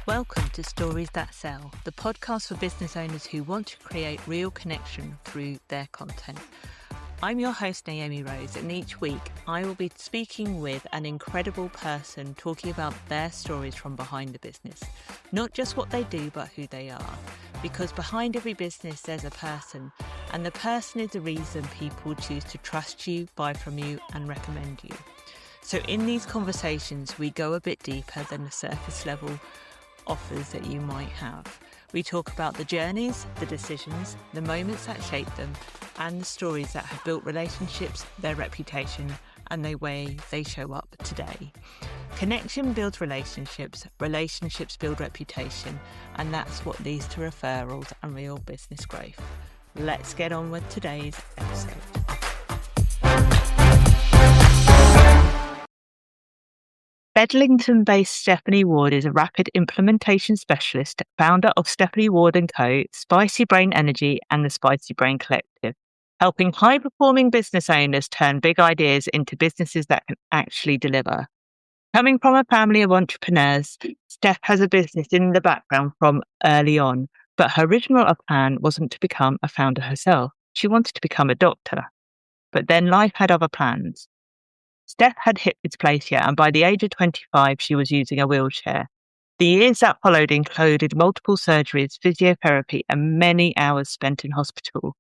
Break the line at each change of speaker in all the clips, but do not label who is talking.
Welcome to Stories That Sell, the podcast for business owners who want to create real connection through their content. I'm your host, Naomi Rose, and each week I will be speaking with an incredible person talking about their stories from behind the business. Not just what they do, but who they are. Because behind every business, there's a person, and the person is the reason people choose to trust you, buy from you, and recommend you. So in these conversations, we go a bit deeper than the surface level offers that you might have. We talk about the journeys, the decisions, the moments that shape them, and the stories that have built relationships, their reputation, and the way they show up today. Connection builds relationships, relationships build reputation, and that's what leads to referrals and real business growth. Let's get on with today's episode. Bedlington-based Stephanie Ward is a rapid implementation specialist, founder of Stephanie Ward & Co., Spicy Brain Energy and the Spicy Brain Collective, helping high-performing business owners turn big ideas into businesses that can actually deliver. Coming from a family of entrepreneurs, Steph has a business in the background from early on, but her original plan wasn't to become a founder herself. She wanted to become a doctor. But then life had other plans. Steph had hit dysplasia, and by the age of 25, she was using a wheelchair. The years that followed included multiple surgeries, physiotherapy, and many hours spent in hospital.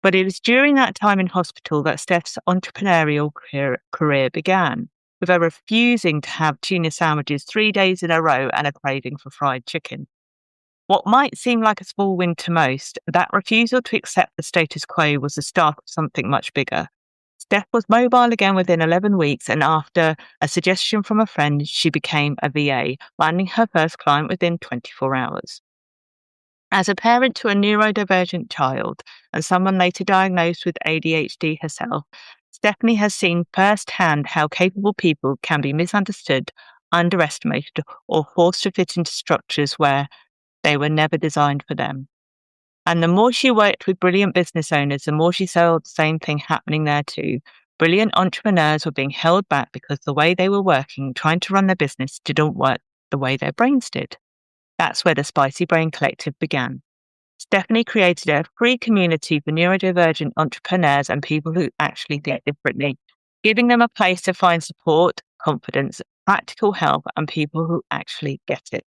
But it was during that time in hospital that Steph's entrepreneurial career began, with her refusing to have tuna sandwiches 3 days in a row and a craving for fried chicken. What might seem like a small win to most, that refusal to accept the status quo was the start of something much bigger. Steph was mobile again within 11 weeks, and after a suggestion from a friend, she became a VA, landing her first client within 24 hours. As a parent to a neurodivergent child and someone later diagnosed with ADHD herself, Stephanie has seen firsthand how capable people can be misunderstood, underestimated, or forced to fit into structures where they were never designed for them. And the more she worked with brilliant business owners, the more she saw the same thing happening there too. Brilliant entrepreneurs were being held back because the way they were working, trying to run their business, didn't work the way their brains did. That's where the Spicy Brain Collective began. Stephanie created a free community for neurodivergent entrepreneurs and people who actually think differently, giving them a place to find support, confidence, practical help, and people who actually get it.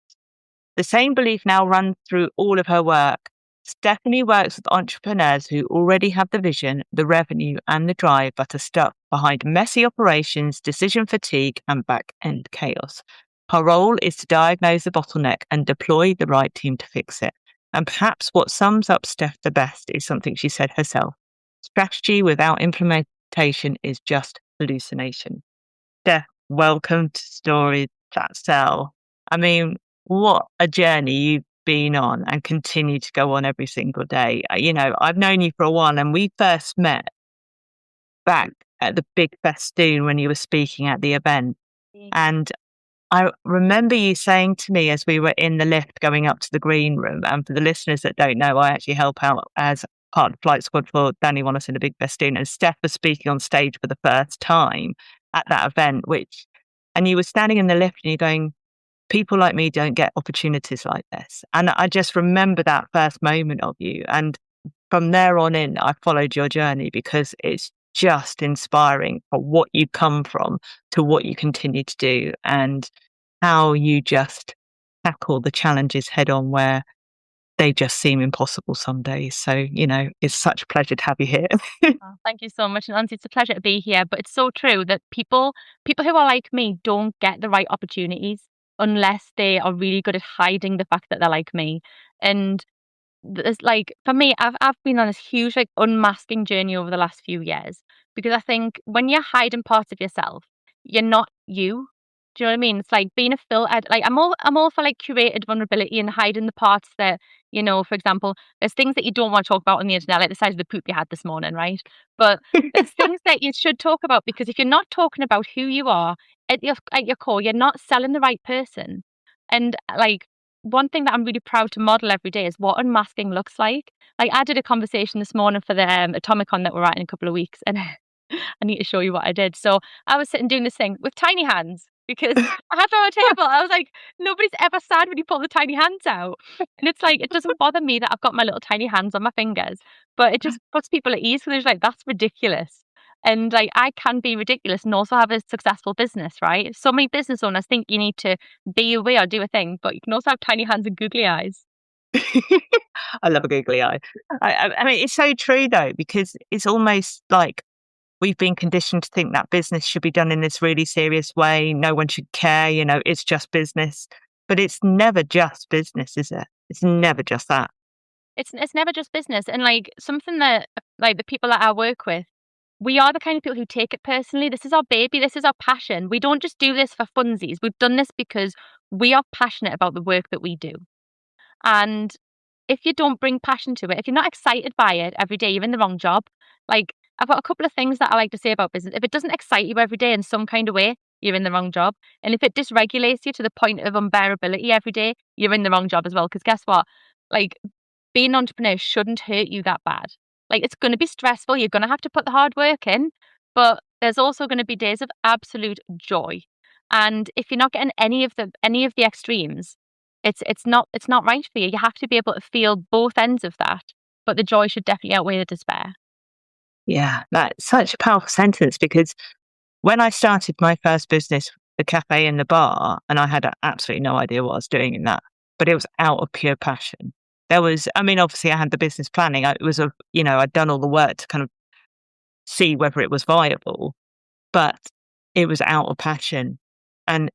The same belief now runs through all of her work. Stephanie works with entrepreneurs who already have the vision, the revenue, and the drive, but are stuck behind messy operations, decision fatigue, and back-end chaos. Her role is to diagnose the bottleneck and deploy the right team to fix it. And perhaps what sums up Steph the best is something she said herself. Strategy without implementation is just hallucination. Steph, welcome to Stories That Sell. I mean, what a journey you've been on and continue to go on every single day. I've known you for a while, and we first met back at the big festoon when you were speaking at the event. And I remember you saying to me as we were in the lift going up to the green room, and for the listeners that don't know, I actually help out as part of the flight squad for Danny Wallace in the big festoon, and Steph was speaking on stage for the first time at that event, and you were standing in the lift and you're going, people like me don't get opportunities like this. And I just remember that first moment of you. And from there on in, I followed your journey because it's just inspiring for what you come from to what you continue to do and how you just tackle the challenges head on where they just seem impossible some days. So, it's such a pleasure to have you here.
Oh, thank you so much. And honestly, it's a pleasure to be here. But it's so true that people who are like me don't get the right opportunities unless they are really good at hiding the fact that they're like me. And there's for me, I've been on this huge unmasking journey over the last few years, because I think when you're hiding parts of yourself, you're not you. Do you know what I mean? It's like being a filter. I'm all for curated vulnerability and hiding the parts that, for example, there's things that you don't want to talk about on the internet, like the size of the poop you had this morning, right? But there's things that you should talk about, because if you're not talking about who you are at your core, you're not selling the right person. And one thing that I'm really proud to model every day is what unmasking looks like. I did a conversation this morning for the Atomicon that we're at in a couple of weeks, and I need to show you what I did. So I was sitting doing this thing with tiny hands, because I had it on a table. I was like, nobody's ever sad when you pull the tiny hands out. And it's like, it doesn't bother me that I've got my little tiny hands on my fingers, but it just puts people at ease because they're just like, that's ridiculous. And like, I can be ridiculous and also have a successful business, right? So many business owners think you need to be a way or do a thing, but you can also have tiny hands and googly eyes.
I love a googly eye. I mean, it's so true though, because it's almost like we've been conditioned to think that business should be done in this really serious way. No one should care, it's just business. But it's never just business, is it? It's never just that.
It's never just business. And like something that like the people that I work with, we are the kind of people who take it personally. This is our baby. This is our passion. We don't just do this for funsies. We've done this because we are passionate about the work that we do. And if you don't bring passion to it, if you're not excited by it every day, you're in the wrong job. Like, I've got a couple of things that I like to say about business. If it doesn't excite you every day in some kind of way, you're in the wrong job. And if it dysregulates you to the point of unbearability every day, you're in the wrong job as well. Because guess what? Like, being an entrepreneur shouldn't hurt you that bad. Like, it's going to be stressful. You're going to have to put the hard work in, but there's also going to be days of absolute joy. And if you're not getting any of the extremes, it's not right for you. You have to be able to feel both ends of that, but the joy should definitely outweigh the despair.
Yeah, that's such a powerful sentence because when I started my first business, the cafe and the bar, and I had absolutely no idea what I was doing in that, but it was out of pure passion. I mean, obviously I had the business planning. I'd done all the work to kind of see whether it was viable, but it was out of passion. And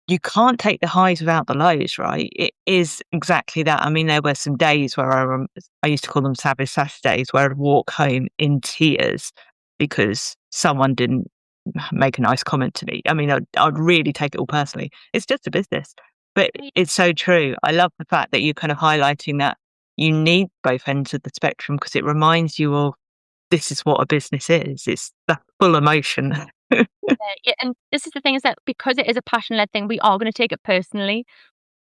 you can't take the highs without the lows, right? It is exactly that. I mean, there were some days where I used to call them Savage Saturdays, where I'd walk home in tears because someone didn't make a nice comment to me. I mean, I'd really take it all personally. It's just a business, but
Right.
it's so true. I love the fact that you're kind of highlighting that you need both ends of the spectrum because it reminds you of this is what a business is. It's the full emotion.
Yeah, and this is the thing is that because it is a passion-led thing, we are gonna take it personally.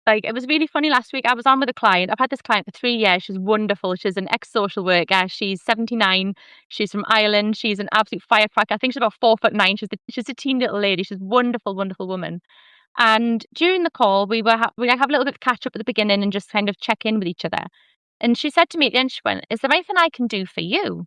Like, it was really funny last week, I was on with a client. I've had this client for 3 years. She's wonderful. She's an ex-social worker. She's 79. She's from Ireland. She's an absolute firecracker. I think she's about 4'9". She's a teen little lady. She's a wonderful, wonderful woman. And during the call, we have a little bit of catch up at the beginning and just kind of check in with each other. And she said to me at the end, she went, "Is there anything I can do for you?"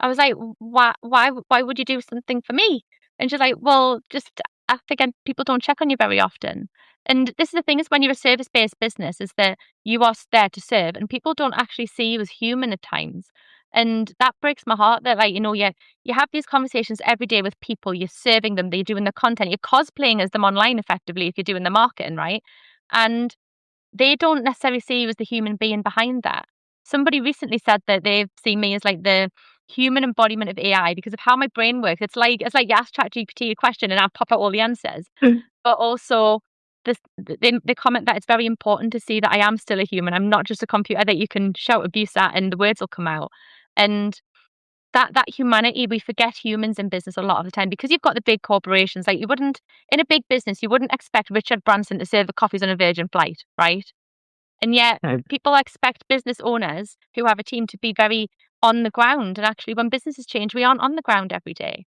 I was like, Why would you do something for me?" And she's like, "Well, just I think people don't check on you very often." And this is the thing is when you're a service-based business is that you are there to serve and people don't actually see you as human at times. And that breaks my heart that like, you have these conversations every day with people, you're serving them, they're doing the content, you're cosplaying as them online effectively if you're doing the marketing, right? And they don't necessarily see you as the human being behind that. Somebody recently said that they've seen me as like the human embodiment of AI because of how my brain works. It's like you ask ChatGPT a question and I'll pop out all the answers. But also they comment that it's very important to see that I am still a human. I'm not just a computer that you can shout abuse at and the words will come out. And that humanity, we forget humans in business a lot of the time because you've got the big corporations. Like you wouldn't in a big business, you wouldn't expect Richard Branson to serve the coffees on a Virgin flight, right? And yet
No,
people expect business owners who have a team to be very on the ground. And actually when businesses change, we aren't on the ground every day.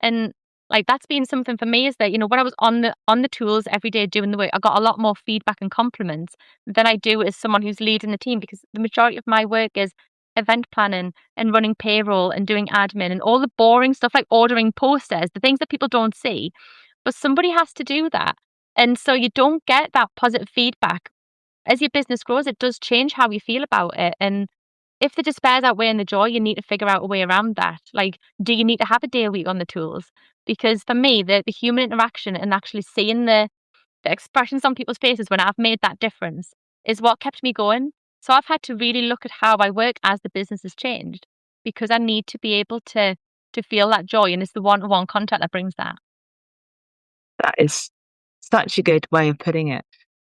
And like that's been something for me is that, when I was on the tools every day doing the work, I got a lot more feedback and compliments than I do as someone who's leading the team because the majority of my work is event planning and running payroll and doing admin and all the boring stuff like ordering posters, the things that people don't see. But somebody has to do that. And so you don't get that positive feedback as your business grows, it does change how you feel about it. And if the despair's outweighing the joy, you need to figure out a way around that. Like, do you need to have a day a week on the tools? Because for me, the human interaction and actually seeing the expressions on people's faces when I've made that difference is what kept me going. So I've had to really look at how I work as the business has changed because I need to be able to feel that joy. And it's the one-to-one contact that brings that.
that is such a good way of putting it.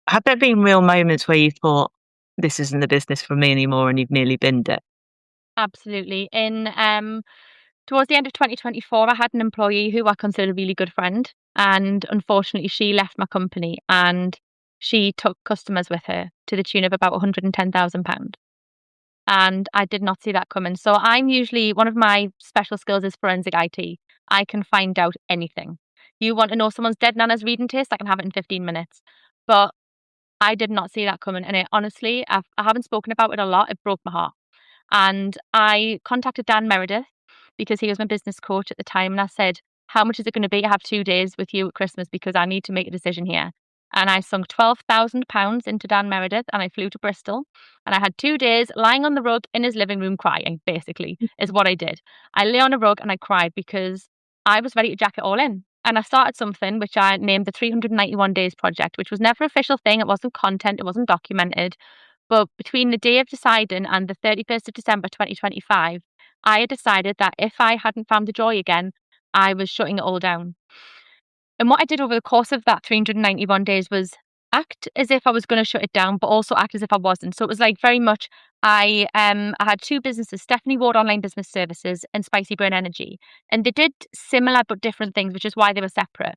Have there been real moments where you thought, this isn't the business for me anymore and you've nearly binned it?
Absolutely. Towards the end of 2024, I had an employee who I considered a really good friend, and unfortunately, she left my company and she took customers with her to the tune of about £110,000. And I did not see that coming. So I'm usually one of my special skills is forensic IT. I can find out anything. You want to know someone's dead nana's reading taste? I can have it in 15 minutes. But I did not see that coming, and it honestly, I haven't spoken about it a lot. It broke my heart. And I contacted Dan Meredith because he was my business coach at the time, and I said, "How much is it gonna be to have 2 days with you at Christmas? Because I need to make a decision here." And I sunk £12,000 into Dan Meredith, and I flew to Bristol, and I had 2 days lying on the rug in his living room crying, basically, is what I did. I lay on a rug and I cried because I was ready to jack it all in. And I started something which I named the 391 Days Project, which was never an official thing. It wasn't content, it wasn't documented. But between the day of deciding and the 31st of December 2025, I had decided that if I hadn't found the joy again, I was shutting it all down. And what I did over the course of that 391 days was act as if I was going to shut it down, but also act as if I wasn't. So it was like very much I had two businesses, Stephanie Ward Online Business Services and Spicy Brain Energy. And they did similar but different things, which is why they were separate.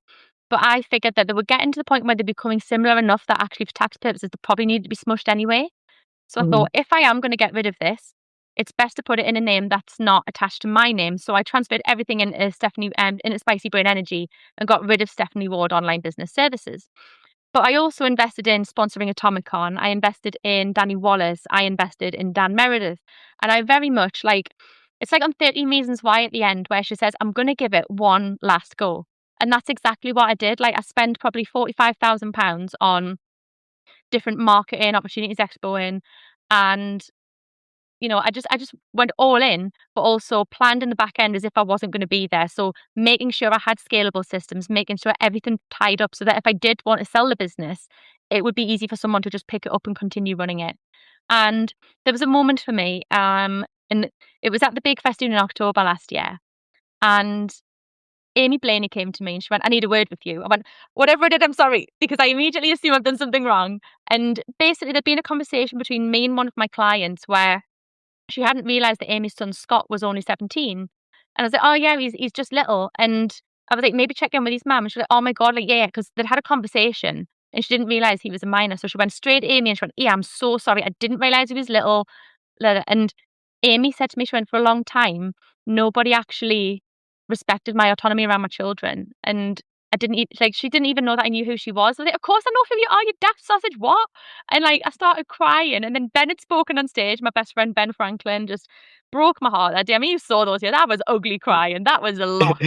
But I figured that they were getting to the point where they're becoming similar enough that actually for tax purposes they probably needed to be smushed anyway. So I thought, if I am going to get rid of this, it's best to put it in a name that's not attached to my name. So I transferred everything into into Spicy Brain Energy and got rid of Stephanie Ward Online Business Services. But I also invested in sponsoring Atomicon. I invested in Danny Wallace. I invested in Dan Meredith. And I very much it's like on 13 Reasons Why at the end, where she says, I'm going to give it one last go. And that's exactly what I did. Like I spent probably £45,000 on different marketing opportunities expoing, and I just went all in, but also planned in the back end as if I wasn't going to be there. So making sure I had scalable systems, making sure everything tied up so that if I did want to sell the business, it would be easy for someone to just pick it up and continue running it. And there was a moment for me, and it was at the Big Festoon in October last year, and Amy Blaney came to me and she went, I need a word with you. I went, whatever I did, I'm sorry, because I immediately assume I've done something wrong. And basically, there'd been a conversation between me and one of my clients where she hadn't realised that Amy's son Scott was only 17. And I was like, oh yeah, he's just little. And I was like, maybe check in with his mum. And she was like, oh my God, yeah, because they'd had a conversation and she didn't realise he was a minor. So she went straight to Amy and she went, yeah, I'm so sorry. I didn't realise he was little. And Amy said to me, she went, for a long time, nobody actually respected my autonomy around my children. And I didn't she didn't even know that I knew who she was. I was like, of course I know who you are, you daft sausage, what? And I started crying. And then Ben had spoken on stage. My best friend, Ben Franklin, just broke my heart that day. I mean, you saw those, yeah, that was ugly crying. That was a lot.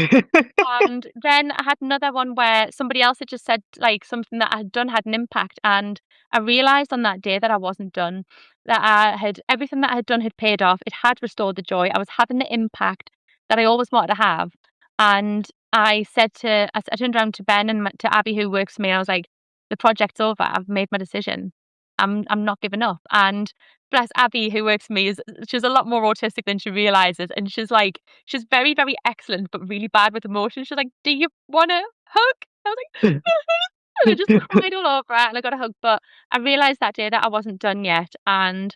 And then I had another one where somebody else had just said something that I had done had an impact. And I realised on that day that I wasn't done, that everything that I had done had paid off. It had restored the joy. I was having the impact that I always wanted to have. And I turned around to Ben and to Abby, who works for me, and I was like, the project's over. I've made my decision. I'm not giving up. And bless Abby, who works for me, she's a lot more autistic than she realizes. And she's very, very excellent, but really bad with emotion. She's like, do you want a hug? I was like, and I just cried all over it and I got a hug. But I realized that day that I wasn't done yet. And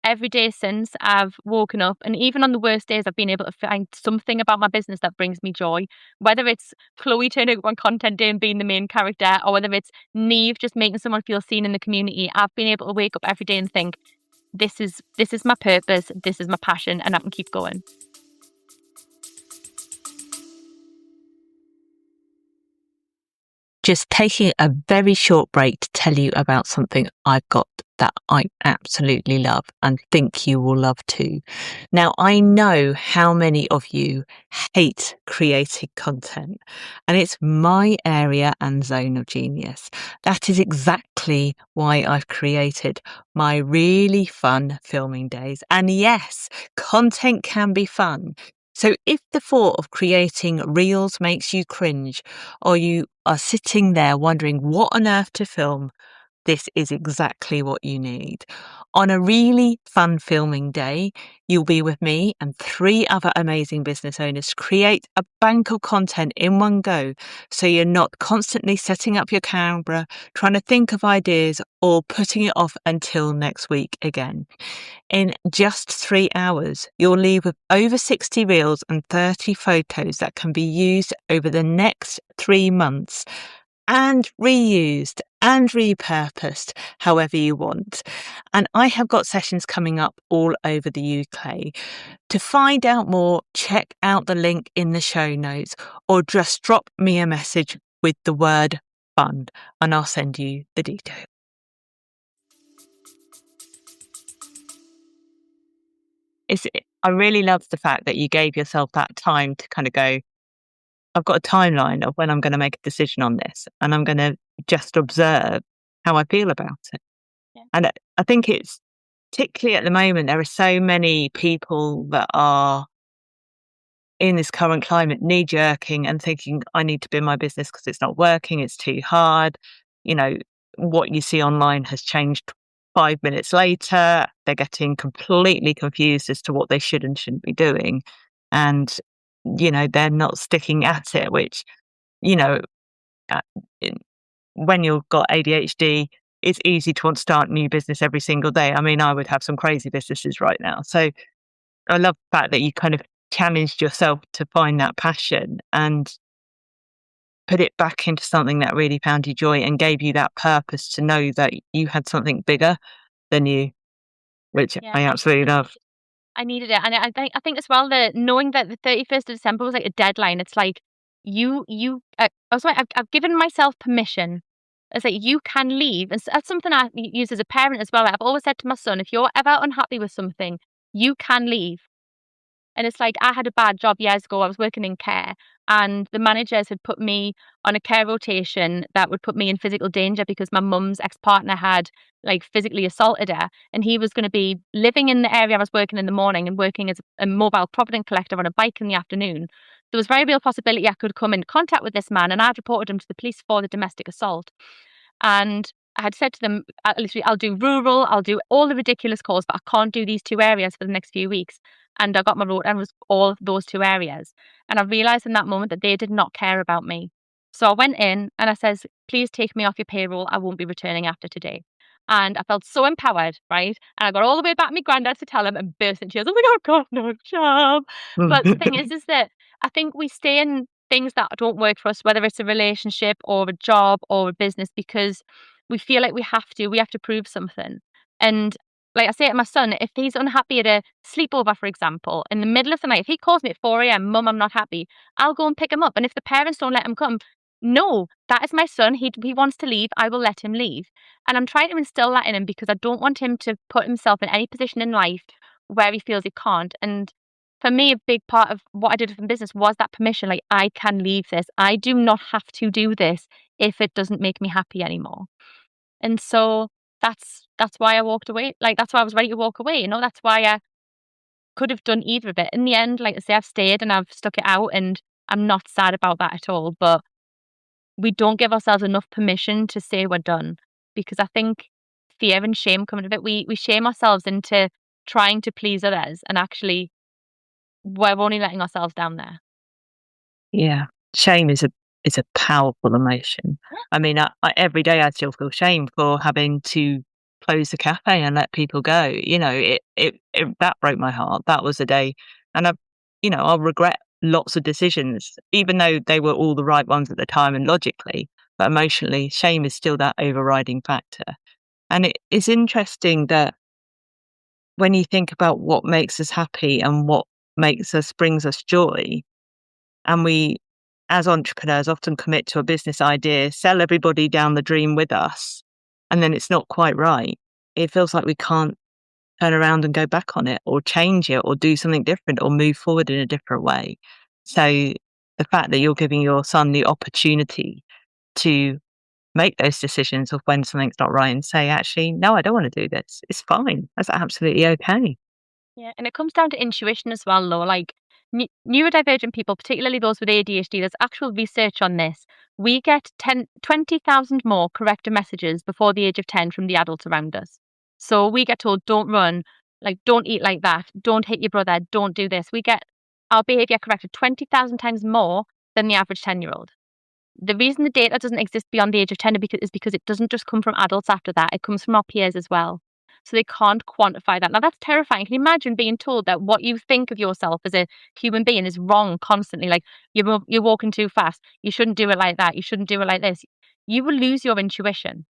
every day since, I've woken up, and even on the worst days, I've been able to find something about my business that brings me joy. Whether it's Chloe turning up on content day and being the main character, or whether it's Neve just making someone feel seen in the community, I've been able to wake up every day and think, this is my purpose, this is my passion, and I can keep going.
Just taking a very short break to tell you about something I've got that I absolutely love and think you will love too. Now, I know how many of you hate creating content, and it's my area and zone of genius. That is exactly why I've created my really fun filming days. And yes, content can be fun. So if the thought of creating reels makes you cringe, or you are sitting there wondering what on earth to film, this is exactly what you need. On a really fun filming day, you'll be with me and 3 other amazing business owners to create a bank of content in one go, so you're not constantly setting up your camera, trying to think of ideas, or putting it off until next week again. In just 3 hours, you'll leave with over 60 reels and 30 photos that can be used over the next 3 months and reused and repurposed however you want. And I have got sessions coming up all over the UK. To find out more, check out the link in the show notes or just drop me a message with the word fun and I'll send you the details. I really love the fact that you gave yourself that time to kind of go, I've got a timeline of when I'm going to make a decision on this and I'm going to just observe how I feel about it.
Yeah.
And I think it's particularly at the moment, there are so many people that are in this current climate knee jerking and thinking, I need to build my business because it's not working, it's too hard. You know, what you see online has changed 5 minutes later. They're getting completely confused as to what they should and shouldn't be doing. And, they're not sticking at it, which, you know, uh, in- when you've got ADHD, it's easy to want to start a new business every single day. I mean, I would have some crazy businesses right now. So I love the fact that you kind of challenged yourself to find that passion and put it back into something that really found you joy and gave you that purpose to know that you had something bigger than you, which
Yeah,
I absolutely love.
I needed it, and I think as well that knowing that the 31st of December was like a deadline. It's like I was like, I've given myself permission. It's like you can leave, and that's something I use as a parent as well. I've always said to my son, if you're ever unhappy with something, you can leave. And it's like I had a bad job years ago. I was working in care, and the managers had put me on a care rotation that would put me in physical danger because my mum's ex-partner had like physically assaulted her, and he was going to be living in the area I was working in the morning and working as a mobile provident collector on a bike in the afternoon. There was very real possibility I could come in contact with this man, and I'd reported him to the police for the domestic assault. And I had said to them, literally, I'll do rural, I'll do all the ridiculous calls, but I can't do these two areas for the next few weeks. And I got my rota and it was all those two areas. And I realised in that moment that they did not care about me. So I went in and I says, please take me off your payroll. I won't be returning after today. And I felt so empowered, right? And I got all the way back to my granddad to tell him and burst into tears. Oh my God, I've got no job. But the thing is that I think we stay in things that don't work for us, whether it's a relationship or a job or a business, because we feel like we have to prove something. And like I say to my son, if he's unhappy at a sleepover, for example, in the middle of the night, if he calls me at 4 a.m., Mum, I'm not happy, I'll go and pick him up. And if the parents don't let him come, no, that is my son. He wants to leave. I will let him leave. And I'm trying to instill that in him because I don't want him to put himself in any position in life where he feels he can't. And for me, a big part of what I did in business was that permission. Like, I can leave this. I do not have to do this if it doesn't make me happy anymore. And so that's why I walked away. Like, that's why I was ready to walk away. That's why I could have done either of it. In the end, like I say, I've stayed and I've stuck it out, and I'm not sad about that at all. But we don't give ourselves enough permission to say we're done, because I think fear and shame come into it. We shame ourselves into trying to please others, and actually we're only letting ourselves down there.
Yeah. Shame is a powerful emotion. I mean, every day I still feel shame for having to close the cafe and let people go. That broke my heart. That was a day, and I'll regret lots of decisions, even though they were all the right ones at the time and logically. But emotionally, shame is still that overriding factor. And it is interesting that when you think about what makes us happy and what brings us joy, and we, as entrepreneurs, often commit to a business idea, sell everybody down the dream with us, and then it's not quite right. It feels like we can't turn around and go back on it or change it or do something different or move forward in a different way. So the fact that you're giving your son the opportunity to make those decisions of when something's not right and say, actually, no, I don't want to do this. It's fine. That's absolutely okay.
Yeah, and it comes down to intuition as well, though. Like neurodivergent people, particularly those with ADHD, there's actual research on this. We get 20,000 more corrective messages before the age of 10 from the adults around us. So we get told, don't run, like, don't eat like that, don't hit your brother, don't do this. We get our behavior corrected 20,000 times more than the average 10-year-old. The reason the data doesn't exist beyond the age of 10 is because it doesn't just come from adults after that, it comes from our peers as well. so they can't quantify that. Now that's terrifying. Can you imagine being told that what you think of yourself as a human being is wrong constantly? Like you're walking too fast. You shouldn't do it like that. You shouldn't do it like this. You will lose your intuition.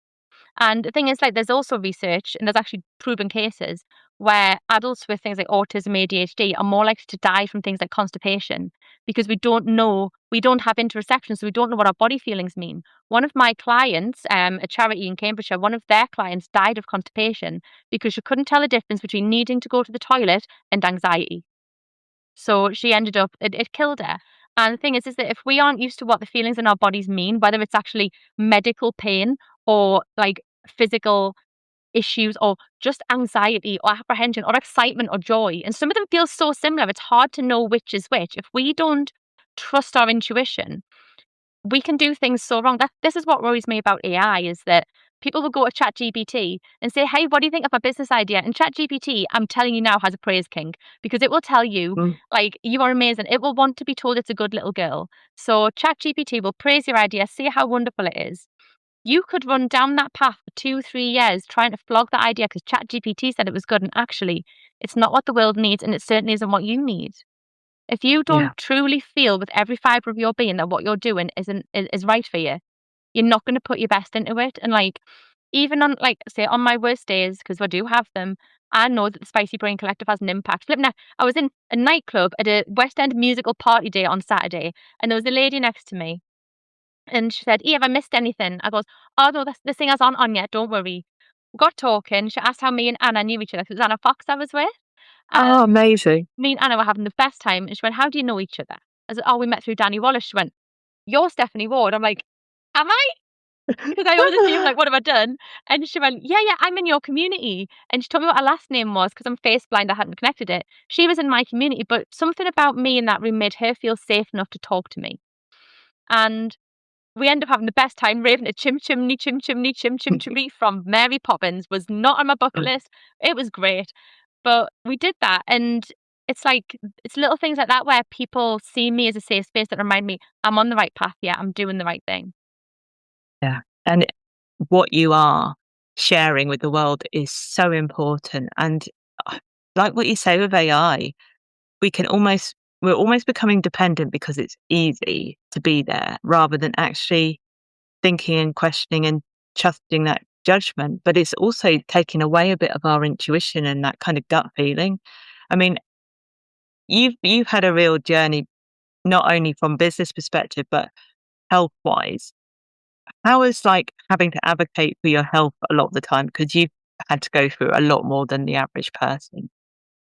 And the thing is, like, there's also research, and there's actually proven cases where adults with things like autism, ADHD are more likely to die from things like constipation because we don't have interoception, so we don't know what our body feelings mean. One of my clients, a charity in Cambridgeshire, one of their clients died of constipation because she couldn't tell the difference between needing to go to the toilet and anxiety. So she ended up, it killed her. And the thing is that if we aren't used to what the feelings in our bodies mean, whether it's actually medical pain or like physical issues or just anxiety or apprehension or excitement or joy, and some of them feel so similar, it's hard to know which is which. If we don't trust our intuition, we can do things so wrong. This is what worries me about AI is that people will go to ChatGPT and say, "Hey, what do you think of my business idea?" And ChatGPT, I'm telling you now, has a praise king because it will tell you,
Mm.
like, you are amazing. It will want to be told it's a good little girl. So ChatGPT will praise your idea, say how wonderful it is. You could run down that path for 2, 3 years trying to flog that idea because ChatGPT said it was good, and actually, it's not what the world needs, and it certainly isn't what you need. If you
Yeah.
don't truly feel with every fibre of your being that what you're doing is right for you, you're not gonna put your best into it, and, like, even on, like, say, on my worst days, because I do have them, I know that the Spicy Brain Collective has an impact. Flipping heck, I was in a nightclub at a West End musical party day on Saturday, and there was a lady next to me, and she said, "Have I missed anything?" I goes, "Oh, no, the singer's on yet, don't worry." We got talking, she asked how me and Anna knew each other, 'cause it was Anna Fox I was with,
Oh,
and
amazing.
me and Anna were having the best time, and she went, "How do you know each other?" I said, "Oh, we met through Danny Wallace." She went, "You're Stephanie Ward." I'm like, "Am I?" Because I always assume, like, what have I done? And she went, "Yeah, yeah, I'm in your community." And she told me what her last name was because I'm face blind, I hadn't connected it. She was in my community, but something about me in that room made her feel safe enough to talk to me. And we ended up having the best time raving to Chim Chimney, Chim Chimney, Chim Chim Cheree from Mary Poppins. Was not on my bucket list. It was great. But we did that, and it's like it's little things like that where people see me as a safe space that remind me I'm on the right path, yeah, I'm doing the right thing.
Yeah. And what you are sharing with the world is so important. And like what you say with AI, we can almost, we're almost becoming dependent because it's easy to be there rather than actually thinking and questioning and trusting that judgment. But it's also taking away a bit of our intuition and that kind of gut feeling. I mean, you've had a real journey, not only from business perspective, but health wise. How is like having to advocate for your health a lot of the time because you've had to go through a lot more than the average person?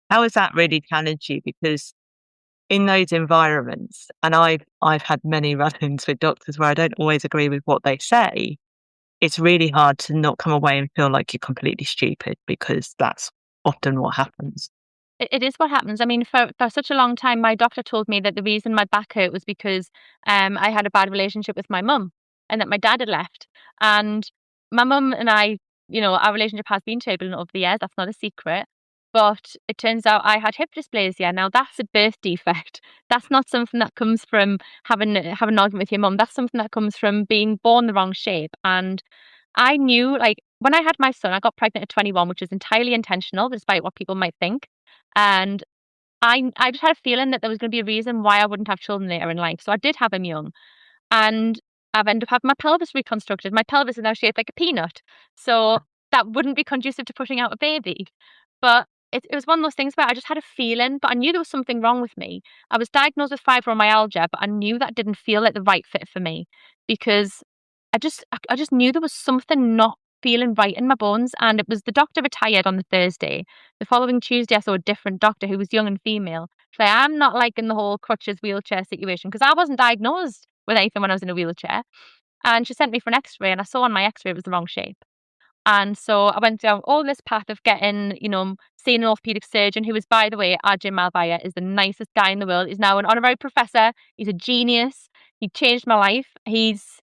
How has that really challenged you? Because in those environments, and I've had many run-ins with doctors where I don't always agree with what they say, it's really hard to not come away and feel like you're completely stupid because that's often what happens.
It is what happens. I mean, for such a long time, my doctor told me that the reason my back hurt was because I had a bad relationship with my mum and that my dad had left. And my mum and I, our relationship has been turbulent over the years. That's not a secret. But it turns out I had hip dysplasia. Now that's a birth defect. That's not something that comes from having an argument with your mum. That's something that comes from being born the wrong shape. And I knew, like, when I had my son, I got pregnant at 21, which was entirely intentional, despite what people might think. And I just had a feeling that there was gonna be a reason why I wouldn't have children later in life. So I did have him young, and I've ended up having my pelvis reconstructed. My pelvis is now shaped like a peanut, so that wouldn't be conducive to pushing out a baby. But it was one of those things where I just had a feeling, but I knew there was something wrong with me. I was diagnosed with fibromyalgia, but I knew that didn't feel like the right fit for me because I just knew there was something not feeling right in my bones, and it was the doctor retired on the Thursday. The following Tuesday, I saw a different doctor who was young and female. So I'm not liking the whole crutches wheelchair situation because I wasn't diagnosed with anything when I was in a wheelchair. And she sent me for an X-ray, and I saw on my X-ray it was the wrong shape. And so I went down all this path of getting, seeing an orthopedic surgeon who was, by the way, Ajay Malvaya is the nicest guy in the world. He's now an honorary professor. He's a genius. He changed my life. He's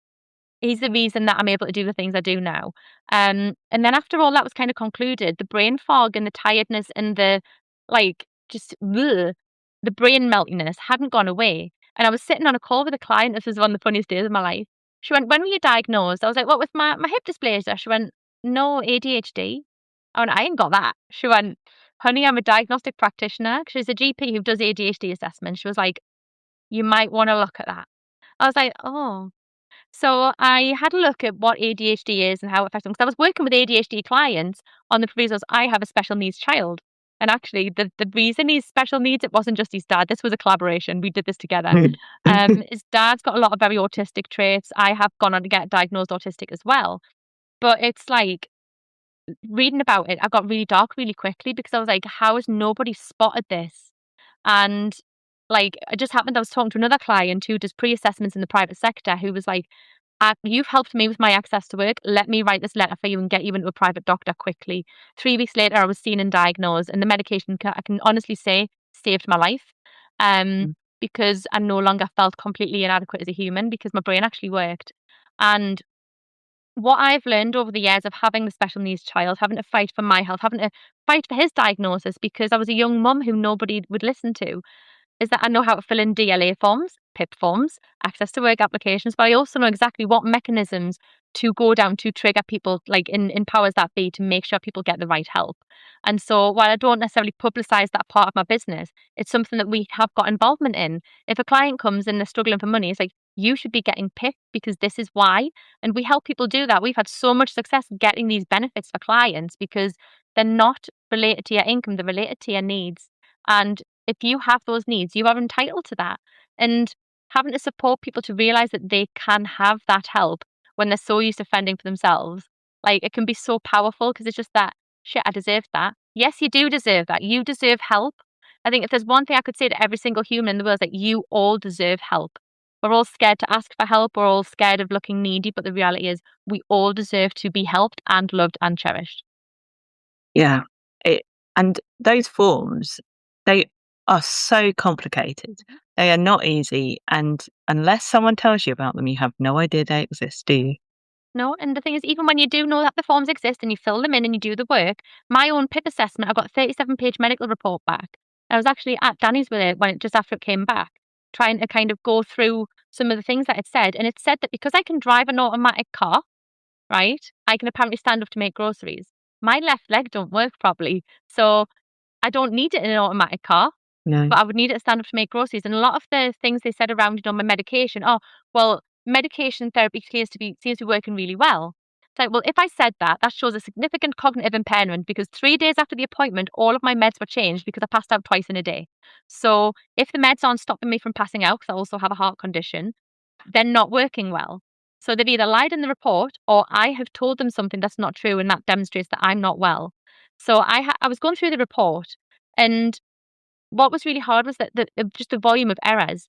the reason that I'm able to do the things I do now. And then after all that was kind of concluded, the brain fog and the tiredness and the like, just bleh, the brain meltiness hadn't gone away. And I was sitting on a call with a client. This was one of the funniest days of my life. She went, "When were you diagnosed?" I was like, "What, with my hip dysplasia?" She went, "No, ADHD." I went, "I ain't got that." She went, "Honey, I'm a diagnostic practitioner." She's a GP who does ADHD assessments. She was like, "You might wanna look at that." I was like, "Oh." So I had a look at what ADHD is and how it affects them, 'cause I was working with ADHD clients on the provisos I have a special needs child. And actually the reason he's special needs, it wasn't just his dad, this was a collaboration, we did this together. His dad's got a lot of very autistic traits. I have gone on to get diagnosed autistic as well. But it's like, reading about it, I got really dark really quickly because I was like, "How has nobody spotted this?" And, like, it just happened I was talking to another client who does pre-assessments in the private sector who was like, you've helped me with my access to work. Let me write this letter for you and get you into a private doctor quickly." 3 weeks later, I was seen and diagnosed, and the medication I can honestly say saved my life, um,
Mm.
because I no longer felt completely inadequate as a human because my brain actually worked. And what I've learned over the years of having the special needs child, having to fight for my health, having to fight for his diagnosis because I was a young mum who nobody would listen to, is that I know how to fill in DLA forms, PIP forms, access to work applications, but I also know exactly what mechanisms to go down to trigger people, like in powers that be, to make sure people get the right help. And so while I don't necessarily publicize that part of my business, it's something that we have got involvement in. If a client comes and they're struggling for money, it's like, you should be getting PIP because this is why. And we help people do that. We've had so much success getting these benefits for clients because they're not related to your income, they're related to your needs. And if you have those needs, you are entitled to that. And having to support people to realize that they can have that help when they're so used to fending for themselves, like, it can be so powerful because it's just that, shit, I deserve that. Yes, you do deserve that. You deserve help. I think if there's one thing I could say to every single human in the world, is that you all deserve help. We're all scared to ask for help. We're all scared of looking needy. But the reality is, we all deserve to be helped and loved and cherished.
Yeah. It and those forms, they are so complicated. They are not easy, and unless someone tells you about them, you have no idea they exist, do you?
No, and the thing is, even when you do know that the forms exist and you fill them in and you do the work, my own PIP assessment, I got a 37-page medical report back. I was actually at Danny's with it when it just after it came back, trying to kind of go through some of the things that it said. And it said that because I can drive an automatic car, right, I can apparently stand up to make groceries. My left leg don't work properly. So I don't need it in an automatic car,
No.
but I would need it to stand up to make groceries. And a lot of the things they said around, my medication, "Oh, well, medication therapy seems to be working really well." It's like, well, if I said that, that shows a significant cognitive impairment because 3 days after the appointment, all of my meds were changed because I passed out twice in a day. So if the meds aren't stopping me from passing out, because I also have a heart condition, they're not working well. So they've either lied in the report or I have told them something that's not true, and that demonstrates that I'm not well. So I was going through the report, and what was really hard was that just the volume of errors.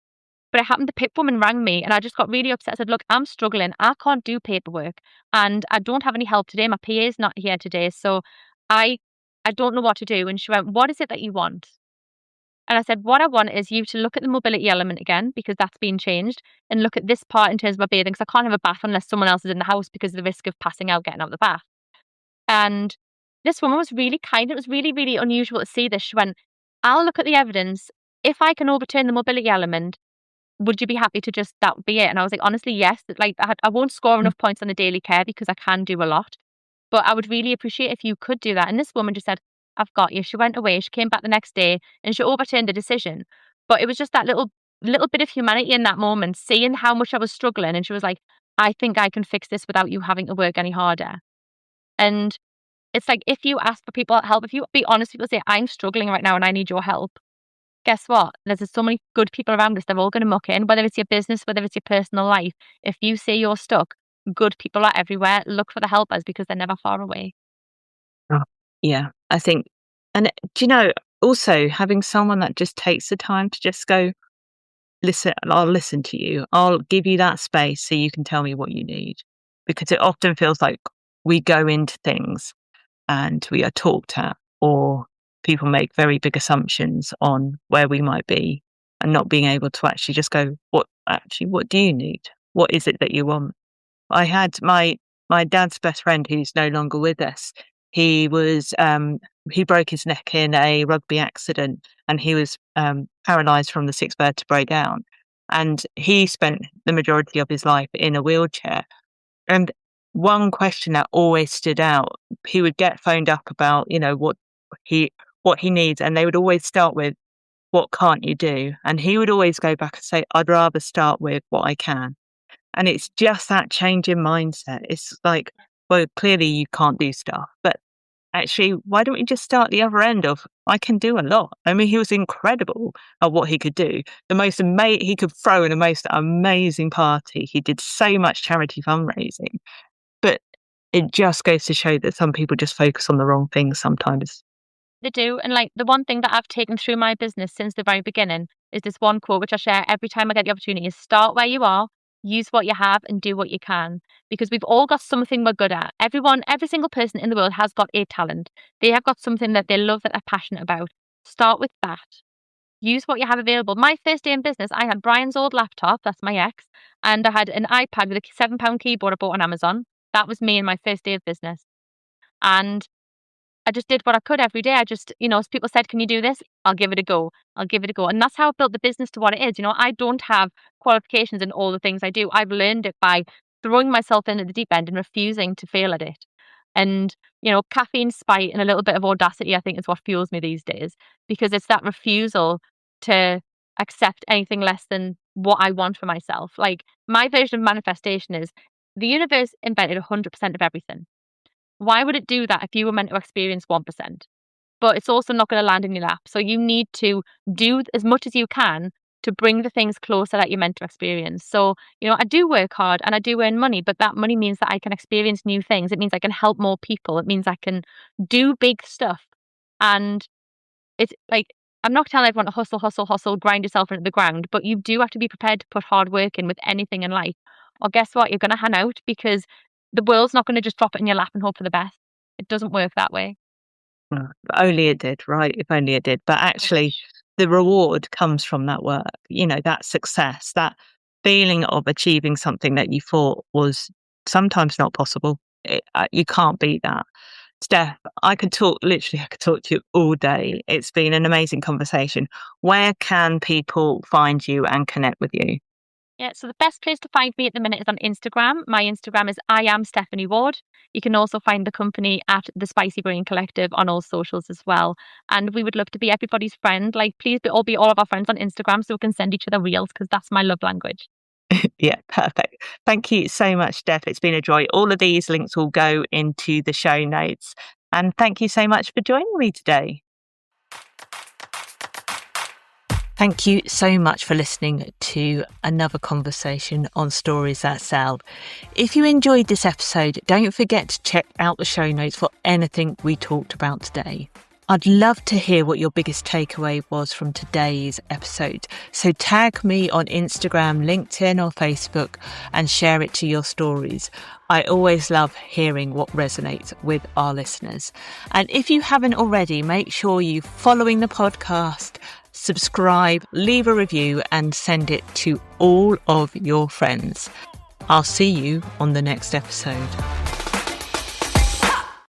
But it happened, the PIP woman rang me and I just got really upset. I said, "Look, I'm struggling. I can't do paperwork and I don't have any help today. My PA is not here today. So I I don't know what to do." And she went, "What is it that you want?" And I said, "What I want is you to look at the mobility element again, because that's been changed, and look at this part in terms of my bathing, because I can't have a bath unless someone else is in the house because of the risk of passing out getting out of the bath." And this woman was really kind. It was really, really unusual to see this. She went, "I'll look at the evidence. If I can overturn the mobility element, would you be happy to just that would be it?" And I was like, "Honestly, yes. Like, I won't score
Mm.
enough points on the daily care because I can do a lot, but I would really appreciate if you could do that." And this woman just said, "I've got you." She went away. She came back the next day and she overturned the decision. But it was just that little bit of humanity in that moment, seeing how much I was struggling, and she was like, "I think I can fix this without you having to work any harder." And it's like, if you ask for people help, if you be honest, people say, "I'm struggling right now and I need your help." Guess what? There's just so many good people around us. They're all going to muck in, whether it's your business, whether it's your personal life. If you say you're stuck, good people are everywhere. Look for the helpers because they're never far away.
Oh, yeah, I think, and do you know, also having someone that just takes the time to just go, "Listen, I'll listen to you. I'll give you that space so you can tell me what you need." Because it often feels like we go into things and we are talked at, or people make very big assumptions on where we might be, and not being able to actually just go, what do you need? What is it that you want?" I had my dad's best friend who's no longer with us. He was he broke his neck in a rugby accident, and he was paralyzed from the sixth vertebrae down. And he spent the majority of his life in a wheelchair. And one question that always stood out. He would get phoned up about, what he needs, and they would always start with, "What can't you do?" And he would always go back and say, "I'd rather start with what I can." And it's just that change in mindset. It's like, well, clearly you can't do stuff, but actually, why don't we just start the other end of, I can do a lot. I mean, he was incredible at what he could do. He could throw in the most amazing party. He did so much charity fundraising, but it just goes to show that some people just focus on the wrong things sometimes.
They do. And like the one thing that I've taken through my business since the very beginning is this one quote, which I share every time I get the opportunity, is start where you are, use what you have and do what you can. Because we've all got something we're good at. Every single person in the world has got a talent. They have got something that they love, that they're passionate about. Start with that. Use what you have available. My first day in business, I had Brian's old laptop, that's my ex, and I had an iPad with a £7 keyboard I bought on Amazon. That was me in my first day of business. And I just did what I could every day. As people said, "Can you do this?" I'll give it a go. I'll give it a go. And that's how I built the business to what it is. I don't have qualifications in all the things I do. I've learned it by throwing myself in at the deep end and refusing to fail at it. And, caffeine, spite, and a little bit of audacity, I think, is what fuels me these days, because it's that refusal to accept anything less than what I want for myself. Like, my version of manifestation is the universe invented 100% of everything. Why would it do that if you were meant to experience 1%? But it's also not going to land in your lap. So you need to do as much as you can to bring the things closer that you're meant to experience. So, I do work hard and I do earn money, but that money means that I can experience new things. It means I can help more people. It means I can do big stuff. And it's like, I'm not telling everyone to hustle, hustle, hustle, grind yourself into the ground, but you do have to be prepared to put hard work in with anything in life. Or guess what? You're going to hang out, because the world's not going to just drop it in your lap and hope for the best. It doesn't work that way.
If only it did, right? If only it did. But actually, the reward comes from that work, that success, that feeling of achieving something that you thought was sometimes not possible. You can't beat that. Steph, I could talk to you all day. It's been an amazing conversation. Where can people find you and connect with you?
Yeah, so the best place to find me at the minute is on Instagram. My Instagram is I am Stephanie Ward. You can also find the company at the Spicy Brain Collective on all socials as well. And we would love to be everybody's friend. Like, please be all of our friends on Instagram so we can send each other reels, because that's my love language.
Yeah, perfect. Thank you so much, Steph. It's been a joy. All of these links will go into the show notes. And thank you so much for joining me today. Thank you so much for listening to another conversation on Stories That Sell. If you enjoyed this episode, don't forget to check out the show notes for anything we talked about today. I'd love to hear what your biggest takeaway was from today's episode. So tag me on Instagram, LinkedIn or Facebook and share it to your stories. I always love hearing what resonates with our listeners. And if you haven't already, make sure you're following the podcast, subscribe, leave a review and send it to all of your friends. I'll see you on the next episode.